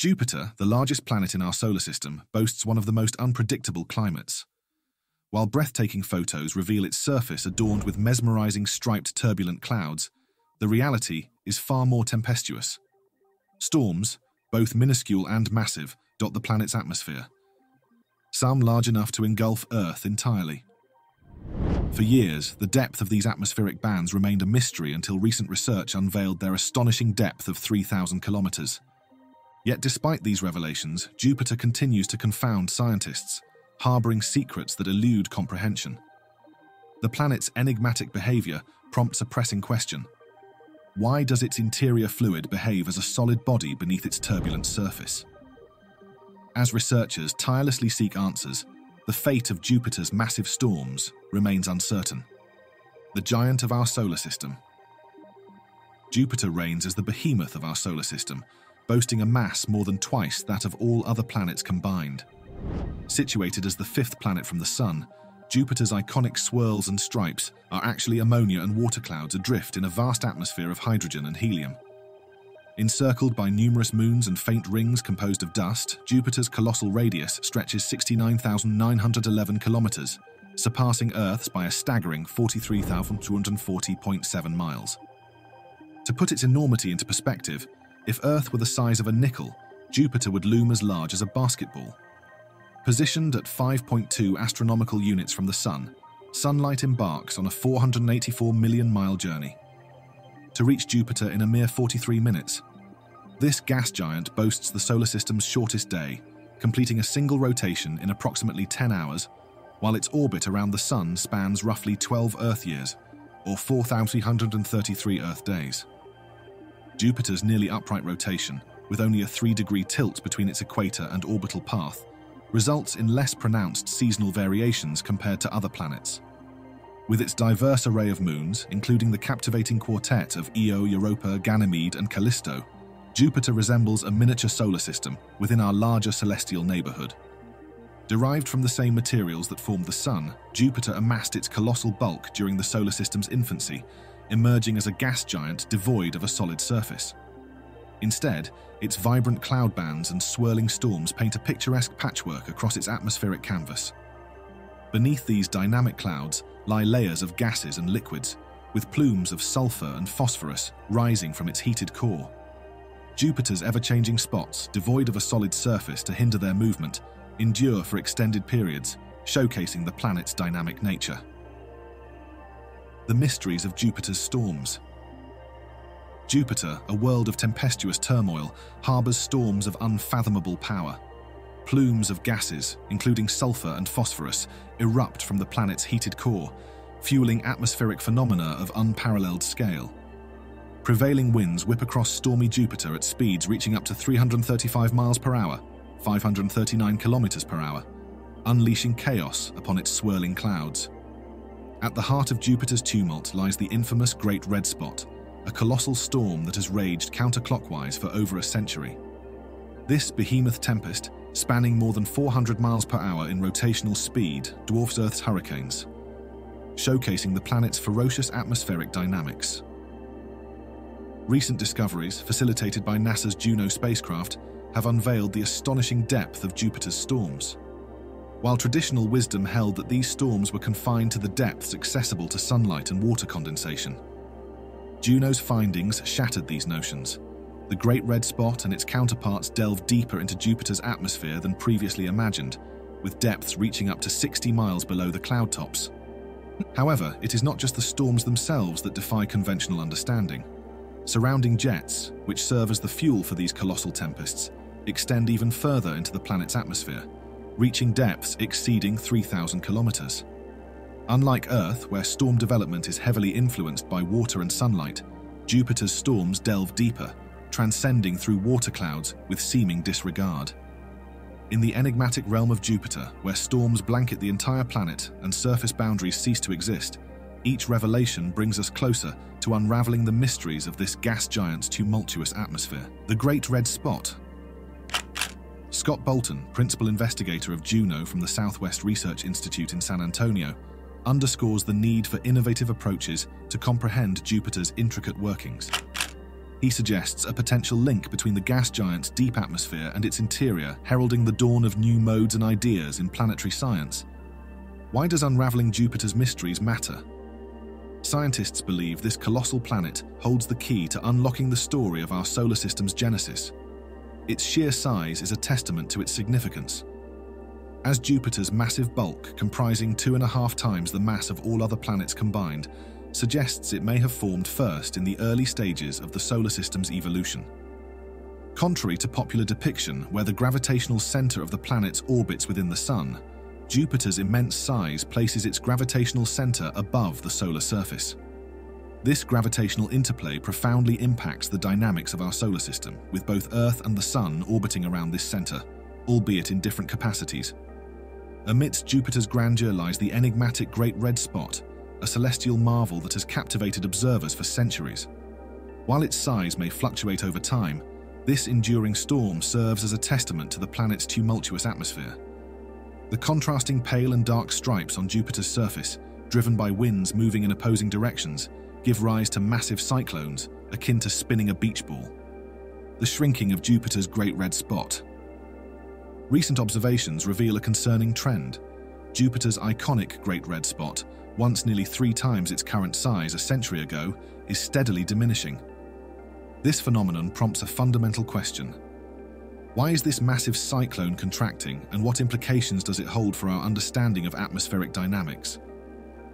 Jupiter, the largest planet in our solar system, boasts one of the most unpredictable climates. While breathtaking photos reveal its surface adorned with mesmerizing striped turbulent clouds, the reality is far more tempestuous. Storms, both minuscule and massive, dot the planet's atmosphere, some large enough to engulf Earth entirely. For years, the depth of these atmospheric bands remained a mystery until recent research unveiled their astonishing depth of 3,000 kilometers. Yet despite these revelations, Jupiter continues to confound scientists, harboring secrets that elude comprehension. The planet's enigmatic behavior prompts a pressing question. Why does its interior fluid behave as a solid body beneath its turbulent surface? As researchers tirelessly seek answers, the fate of Jupiter's massive storms remains uncertain. The giant of our solar system. Jupiter reigns as the behemoth of our solar system, boasting a mass more than twice that of all other planets combined. Situated as the fifth planet from the Sun, Jupiter's iconic swirls and stripes are actually ammonia and water clouds adrift in a vast atmosphere of hydrogen and helium. Encircled by numerous moons and faint rings composed of dust, Jupiter's colossal radius stretches 69,911 kilometers, surpassing Earth's by a staggering 43,240.7 miles. To put its enormity into perspective, if Earth were the size of a nickel, Jupiter would loom as large as a basketball. Positioned at 5.2 astronomical units from the Sun, sunlight embarks on a 484 million-mile journey. To reach Jupiter in a mere 43 minutes, this gas giant boasts the solar system's shortest day, completing a single rotation in approximately 10 hours, while its orbit around the Sun spans roughly 12 Earth years, or 4,333 Earth days. Jupiter's nearly upright rotation, with only a 3-degree tilt between its equator and orbital path, results in less pronounced seasonal variations compared to other planets. With its diverse array of moons, including the captivating quartet of Io, Europa, Ganymede, and Callisto, Jupiter resembles a miniature solar system within our larger celestial neighborhood. Derived from the same materials that formed the Sun, Jupiter amassed its colossal bulk during the solar system's infancy, emerging as a gas giant devoid of a solid surface. Instead, its vibrant cloud bands and swirling storms paint a picturesque patchwork across its atmospheric canvas. Beneath these dynamic clouds lie layers of gases and liquids, with plumes of sulfur and phosphorus rising from its heated core. Jupiter's ever-changing spots, devoid of a solid surface to hinder their movement, endure for extended periods, showcasing the planet's dynamic nature. The mysteries of Jupiter's storms. Jupiter, a world of tempestuous turmoil, harbors storms of unfathomable power. Plumes of gases, including sulfur and phosphorus, erupt from the planet's heated core, fueling atmospheric phenomena of unparalleled scale. Prevailing winds whip across stormy Jupiter at speeds reaching up to 335 miles per hour, 539 kilometers per hour, unleashing chaos upon its swirling clouds. At the heart of Jupiter's tumult lies the infamous Great Red Spot, a colossal storm that has raged counterclockwise for over a century. This behemoth tempest, spanning more than 400 miles per hour in rotational speed, dwarfs Earth's hurricanes, showcasing the planet's ferocious atmospheric dynamics. Recent discoveries, facilitated by NASA's Juno spacecraft, have unveiled the astonishing depth of Jupiter's storms. While traditional wisdom held that these storms were confined to the depths accessible to sunlight and water condensation, Juno's findings shattered these notions. The Great Red Spot and its counterparts delve deeper into Jupiter's atmosphere than previously imagined, with depths reaching up to 60 miles below the cloud tops. However, it is not just the storms themselves that defy conventional understanding. Surrounding jets, which serve as the fuel for these colossal tempests, extend even further into the planet's atmosphere, reaching depths exceeding 3,000 kilometers. Unlike Earth, where storm development is heavily influenced by water and sunlight, Jupiter's storms delve deeper, transcending through water clouds with seeming disregard. In the enigmatic realm of Jupiter, where storms blanket the entire planet and surface boundaries cease to exist, each revelation brings us closer to unraveling the mysteries of this gas giant's tumultuous atmosphere. The Great Red Spot. Scott Bolton, principal investigator of Juno from the Southwest Research Institute in San Antonio, underscores the need for innovative approaches to comprehend Jupiter's intricate workings. He suggests a potential link between the gas giant's deep atmosphere and its interior, heralding the dawn of new modes and ideas in planetary science. Why does unraveling Jupiter's mysteries matter? Scientists believe this colossal planet holds the key to unlocking the story of our solar system's genesis. Its sheer size is a testament to its significance. As Jupiter's massive bulk, comprising 2.5 times the mass of all other planets combined, suggests it may have formed first in the early stages of the solar system's evolution. Contrary to popular depiction, where the gravitational center of the planet orbits within the Sun, Jupiter's immense size places its gravitational center above the solar surface. This gravitational interplay profoundly impacts the dynamics of our solar system, with both Earth and the Sun orbiting around this center, albeit in different capacities. Amidst Jupiter's grandeur lies the enigmatic Great Red Spot, a celestial marvel that has captivated observers for centuries. While its size may fluctuate over time, this enduring storm serves as a testament to the planet's tumultuous atmosphere. The contrasting pale and dark stripes on Jupiter's surface, driven by winds moving in opposing directions, give rise to massive cyclones, akin to spinning a beach ball. The shrinking of Jupiter's Great Red Spot. Recent observations reveal a concerning trend. Jupiter's iconic Great Red Spot, once nearly 3 times its current size a century ago, is steadily diminishing. This phenomenon prompts a fundamental question. Why is this massive cyclone contracting, and what implications does it hold for our understanding of atmospheric dynamics?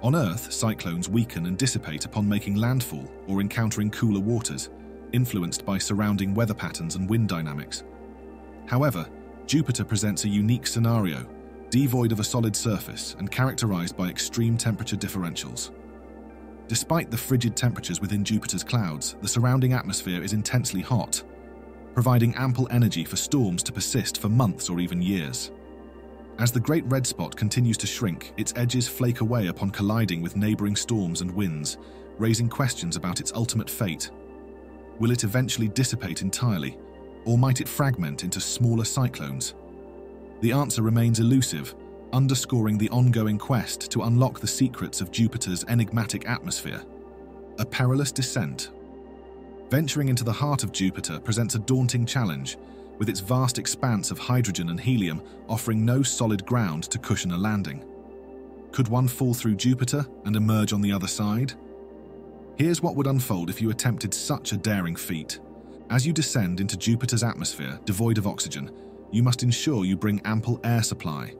On Earth, cyclones weaken and dissipate upon making landfall or encountering cooler waters, influenced by surrounding weather patterns and wind dynamics. However, Jupiter presents a unique scenario, devoid of a solid surface and characterized by extreme temperature differentials. Despite the frigid temperatures within Jupiter's clouds, the surrounding atmosphere is intensely hot, providing ample energy for storms to persist for months or even years. As the Great Red Spot continues to shrink, its edges flake away upon colliding with neighboring storms and winds, raising questions about its ultimate fate. Will it eventually dissipate entirely, or might it fragment into smaller cyclones? The answer remains elusive, underscoring the ongoing quest to unlock the secrets of Jupiter's enigmatic atmosphere. A perilous descent. Venturing into the heart of Jupiter presents a daunting challenge, with its vast expanse of hydrogen and helium offering no solid ground to cushion a landing. Could one fall through Jupiter and emerge on the other side? Here's what would unfold if you attempted such a daring feat. As you descend into Jupiter's atmosphere, devoid of oxygen, you must ensure you bring ample air supply.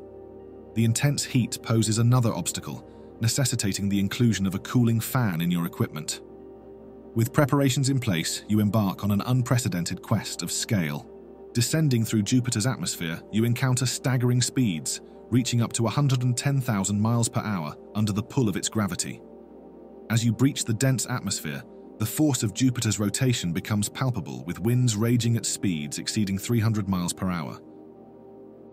The intense heat poses another obstacle, necessitating the inclusion of a cooling fan in your equipment. With preparations in place, you embark on an unprecedented quest of scale. Descending through Jupiter's atmosphere, you encounter staggering speeds, reaching up to 110,000 miles per hour under the pull of its gravity. As you breach the dense atmosphere, the force of Jupiter's rotation becomes palpable, with winds raging at speeds exceeding 300 miles per hour.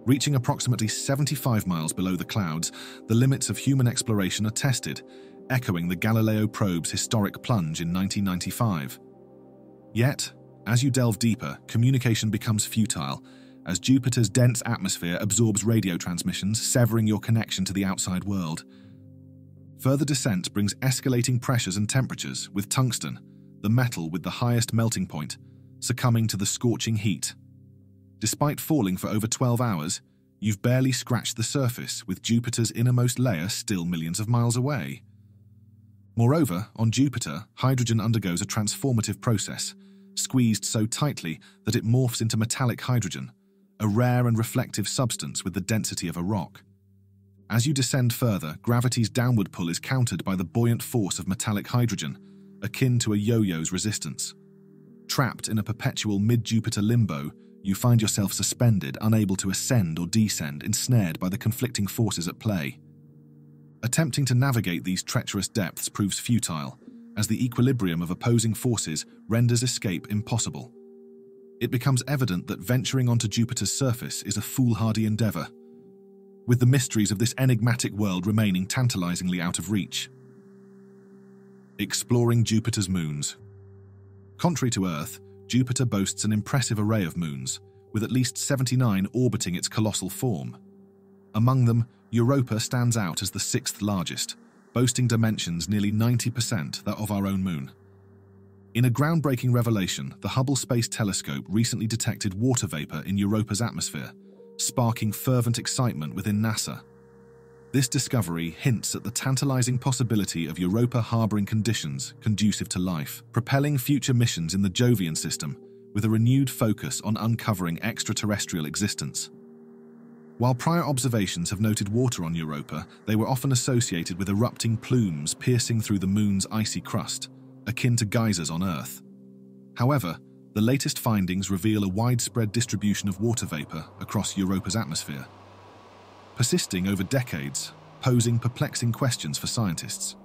Reaching approximately 75 miles below the clouds, the limits of human exploration are tested, echoing the Galileo probe's historic plunge in 1995. Yet, as you delve deeper, communication becomes futile, as Jupiter's dense atmosphere absorbs radio transmissions, severing your connection to the outside world. Further descent brings escalating pressures and temperatures, with tungsten, the metal with the highest melting point, succumbing to the scorching heat. Despite falling for over 12 hours, you've barely scratched the surface, with Jupiter's innermost layer still millions of miles away. Moreover, on Jupiter, hydrogen undergoes a transformative process, squeezed so tightly that it morphs into metallic hydrogen, a rare and reflective substance with the density of a rock. As you descend further, gravity's downward pull is countered by the buoyant force of metallic hydrogen, akin to a yo-yo's resistance. Trapped in a perpetual mid-Jupiter limbo, you find yourself suspended, unable to ascend or descend, ensnared by the conflicting forces at play. Attempting to navigate these treacherous depths proves futile, as the equilibrium of opposing forces renders escape impossible. It becomes evident that venturing onto Jupiter's surface is a foolhardy endeavor, with the mysteries of this enigmatic world remaining tantalizingly out of reach. Exploring Jupiter's moons. Contrary to Earth, Jupiter boasts an impressive array of moons, with at least 79 orbiting its colossal form. Among them, Europa stands out as the 6th largest, boasting dimensions nearly 90% that of our own moon. In a groundbreaking revelation, the Hubble Space Telescope recently detected water vapor in Europa's atmosphere, sparking fervent excitement within NASA. This discovery hints at the tantalizing possibility of Europa harboring conditions conducive to life, propelling future missions in the Jovian system with a renewed focus on uncovering extraterrestrial existence. While prior observations have noted water on Europa, they were often associated with erupting plumes piercing through the Moon's icy crust, akin to geysers on Earth. However, the latest findings reveal a widespread distribution of water vapor across Europa's atmosphere, persisting over decades, posing perplexing questions for scientists.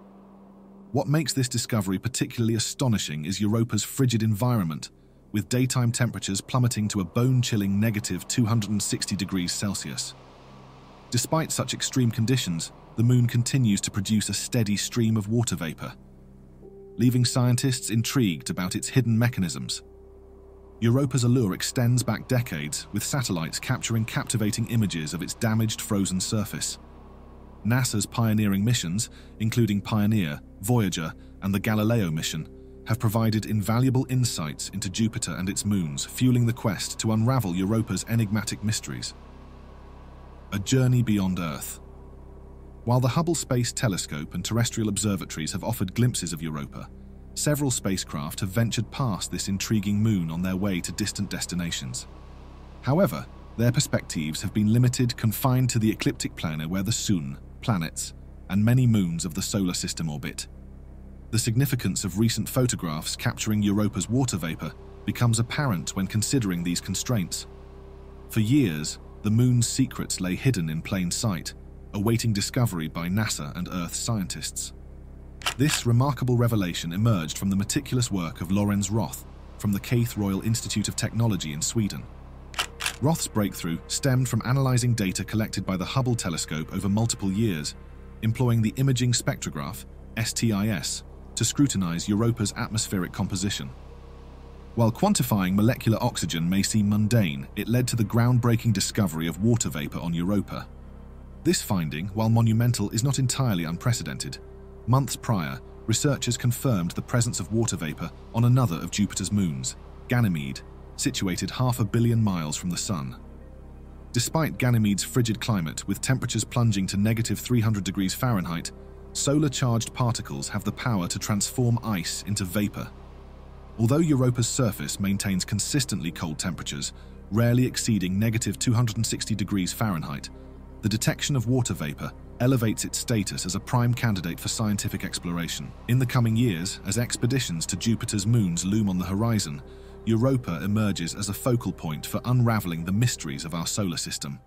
What makes this discovery particularly astonishing is Europa's frigid environment, with daytime temperatures plummeting to a bone-chilling -260 degrees Celsius. Despite such extreme conditions, the Moon continues to produce a steady stream of water vapor, leaving scientists intrigued about its hidden mechanisms. Europa's allure extends back decades, with satellites capturing captivating images of its damaged frozen surface. NASA's pioneering missions, including Pioneer, Voyager, and the Galileo mission, have provided invaluable insights into Jupiter and its moons, fueling the quest to unravel Europa's enigmatic mysteries. A journey beyond Earth. While the Hubble Space Telescope and terrestrial observatories have offered glimpses of Europa, several spacecraft have ventured past this intriguing moon on their way to distant destinations. However, their perspectives have been limited, confined to the ecliptic plane where the Sun, planets, and many moons of the solar system orbit. The significance of recent photographs capturing Europa's water vapor becomes apparent when considering these constraints. For years, the moon's secrets lay hidden in plain sight, awaiting discovery by NASA and Earth scientists. This remarkable revelation emerged from the meticulous work of Lorenz Roth from the Keith Royal Institute of Technology in Sweden. Roth's breakthrough stemmed from analyzing data collected by the Hubble telescope over multiple years, employing the imaging spectrograph, STIS, to scrutinize Europa's atmospheric composition. While quantifying molecular oxygen may seem mundane, it led to the groundbreaking discovery of water vapor on Europa. This finding, while monumental, is not entirely unprecedented. Months prior, researchers confirmed the presence of water vapor on another of Jupiter's moons, Ganymede, situated 500 million miles from the Sun. Despite Ganymede's frigid climate, with temperatures plunging to -300 degrees Fahrenheit, solar-charged particles have the power to transform ice into vapor. Although Europa's surface maintains consistently cold temperatures, rarely exceeding -260 degrees Fahrenheit, the detection of water vapor elevates its status as a prime candidate for scientific exploration. In the coming years, as expeditions to Jupiter's moons loom on the horizon, Europa emerges as a focal point for unraveling the mysteries of our solar system.